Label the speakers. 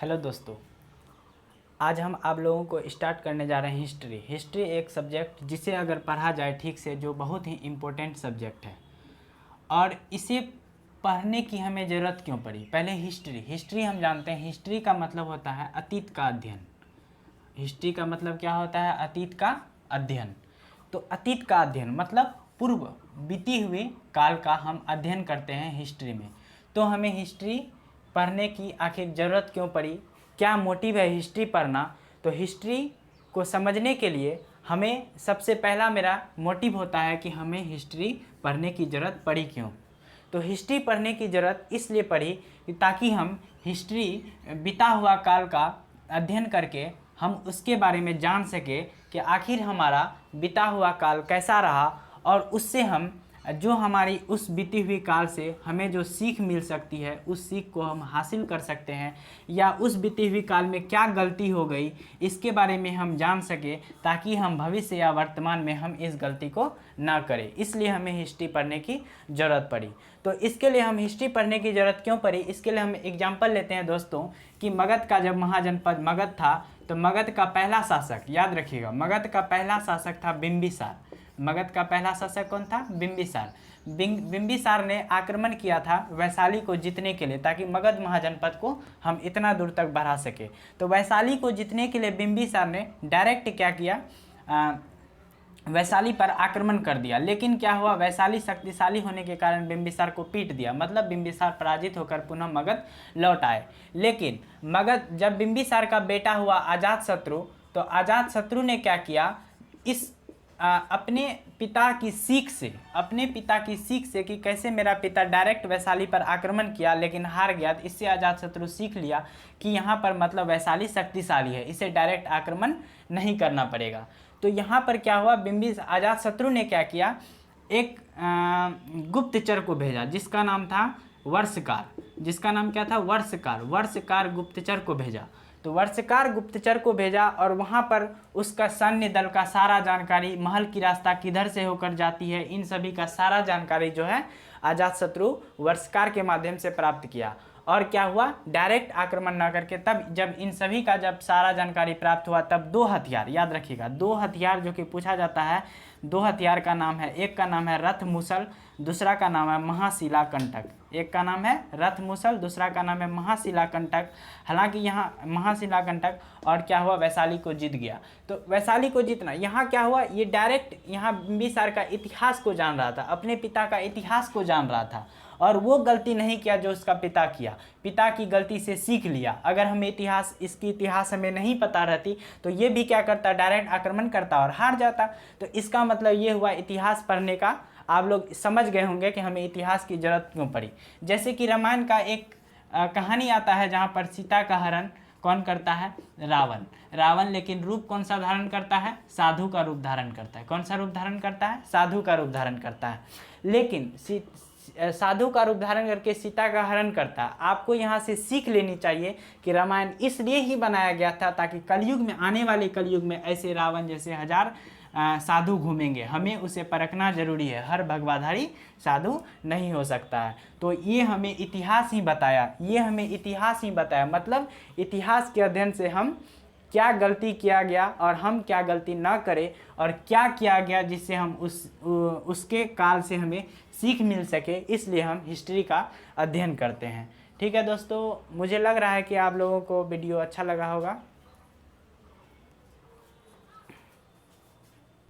Speaker 1: Hello दोस्तों, आज हम आप लोगों को स्टार्ट करने जा रहे हैं हिस्ट्री। हिस्ट्री एक सब्जेक्ट जिसे अगर पढ़ा जाए ठीक से जो बहुत ही इम्पोर्टेंट सब्जेक्ट है। और इसे पढ़ने की हमें ज़रूरत क्यों पड़ी? पहले हिस्ट्री हम जानते हैं, हिस्ट्री का मतलब होता है अतीत का अध्ययन। हिस्ट्री का मतलब क्या होता है? अतीत का अध्ययन। तो अतीत का अध्ययन मतलब पूर्व बीती हुए काल का हम अध्ययन करते हैं हिस्ट्री में। तो हमें हिस्ट्री पढ़ने की आखिर ज़रूरत क्यों पड़ी? क्या मोटिव है हिस्ट्री पढ़ना? तो हिस्ट्री को समझने के लिए हमें सबसे पहला मेरा मोटिव होता है कि हमें हिस्ट्री पढ़ने की ज़रूरत पड़ी क्यों। तो हिस्ट्री पढ़ने की ज़रूरत इसलिए पड़ी कि ताकि हम हिस्ट्री बीता हुआ काल का अध्ययन करके हम उसके बारे में जान सके कि आखिर हमारा बीता हुआ काल कैसा रहा, और उससे हम जो हमारी उस बीती हुई काल से हमें जो सीख मिल सकती है उस सीख को हम हासिल कर सकते हैं, या उस बीती हुई काल में क्या गलती हो गई इसके बारे में हम जान सके, ताकि हम भविष्य या वर्तमान में हम इस गलती को ना करें। इसलिए हमें हिस्ट्री पढ़ने की ज़रूरत पड़ी। तो इसके लिए हम हिस्ट्री पढ़ने की ज़रूरत क्यों पड़ी, इसके लिए हम एग्जाम्पल लेते हैं दोस्तों कि मगध का जब महाजनपद मगध था तो मगध का पहला शासक, याद रखिएगा, मगध का पहला शासक था बिंबिसार। मगध का पहला शासक कौन था? बिंबिसार। बिंबिसार ने आक्रमण किया था वैशाली को जीतने के लिए, ताकि मगध महाजनपद को हम इतना दूर तक बढ़ा सके। तो वैशाली को जीतने के लिए बिंबिसार ने डायरेक्ट क्या किया, वैशाली पर आक्रमण कर दिया। लेकिन क्या हुआ, वैशाली शक्तिशाली होने के कारण बिंबिसार को पीट दिया, मतलब बिंबिसार पराजित होकर पुनः मगध लौट आए। लेकिन मगध जब बिंबिसार का बेटा हुआ अजातशत्रु, तो अजातशत्रु ने क्या किया, इस अपने पिता की सीख से कि कैसे मेरा पिता डायरेक्ट वैशाली पर आक्रमण किया लेकिन हार गया, तो इससे अजातशत्रु सीख लिया कि यहाँ पर मतलब वैशाली शक्तिशाली है, इसे डायरेक्ट आक्रमण नहीं करना पड़ेगा। तो यहाँ पर क्या हुआ, अजातशत्रु ने क्या किया, एक गुप्तचर को भेजा जिसका नाम था वर्षकार। जिसका नाम क्या था? वर्षकार गुप्तचर को भेजा। तो वर्षकार गुप्तचर को भेजा और वहाँ पर उसका सैन्य दल का सारा जानकारी, महल की रास्ता किधर से होकर जाती है, इन सभी का सारा जानकारी जो है अजातशत्रु वर्षकार के माध्यम से प्राप्त किया। और क्या हुआ, डायरेक्ट आक्रमण ना करके तब जब इन सभी का जब सारा जानकारी प्राप्त हुआ तब दो हथियार, याद रखिएगा, दो हथियार जो कि पूछा जाता है, दो हथियार का नाम है, एक का नाम है रथ मूसल, दूसरा का नाम है महाशिला कंटक। एक का नाम है रथ मूसल, दूसरा का नाम है महाशिला कंटक। हालांकि यहाँ महाशिला कंटक, और क्या हुआ, वैशाली को जीत गया। तो वैशाली को जीतना, यहाँ क्या हुआ, ये डायरेक्ट यहाँ बिंबिसार का इतिहास को जान रहा था, अपने पिता का इतिहास को जान रहा था, और वो गलती नहीं किया जो उसका पिता किया, पिता की गलती से सीख लिया। अगर हमें इतिहास हमें नहीं पता रहती तो ये भी क्या करता, डायरेक्ट आक्रमण करता और हार जाता। तो इसका मतलब ये हुआ इतिहास पढ़ने का, आप लोग समझ गए होंगे कि हमें इतिहास की जरूरत क्यों पड़ी। जैसे कि रामायण का एक कहानी आता है जहाँ पर सीता का हरण कौन करता है? रावण। लेकिन रूप कौन सा धारण करता है? साधु का रूप धारण करता है। कौन सा रूप धारण करता है? साधु का रूप धारण करता है। लेकिन साधु का रूप धारण करके सीता का हरण करता है। आपको यहाँ से सीख लेनी चाहिए कि रामायण इसलिए ही बनाया गया था ताकि कलयुग में, आने वाले कलयुग में ऐसे रावण जैसे हजार साधु घूमेंगे, हमें उसे परखना जरूरी है। हर भगवाधारी साधु नहीं हो सकता है। तो ये हमें इतिहास ही बताया, मतलब इतिहास के अध्ययन से हम क्या गलती किया गया और हम क्या गलती ना करें, और क्या किया गया जिससे हम उसके काल से हमें सीख मिल सके, इसलिए हम हिस्ट्री का अध्ययन करते हैं। ठीक है दोस्तों, मुझे लग रहा है कि आप लोगों को वीडियो अच्छा लगा होगा।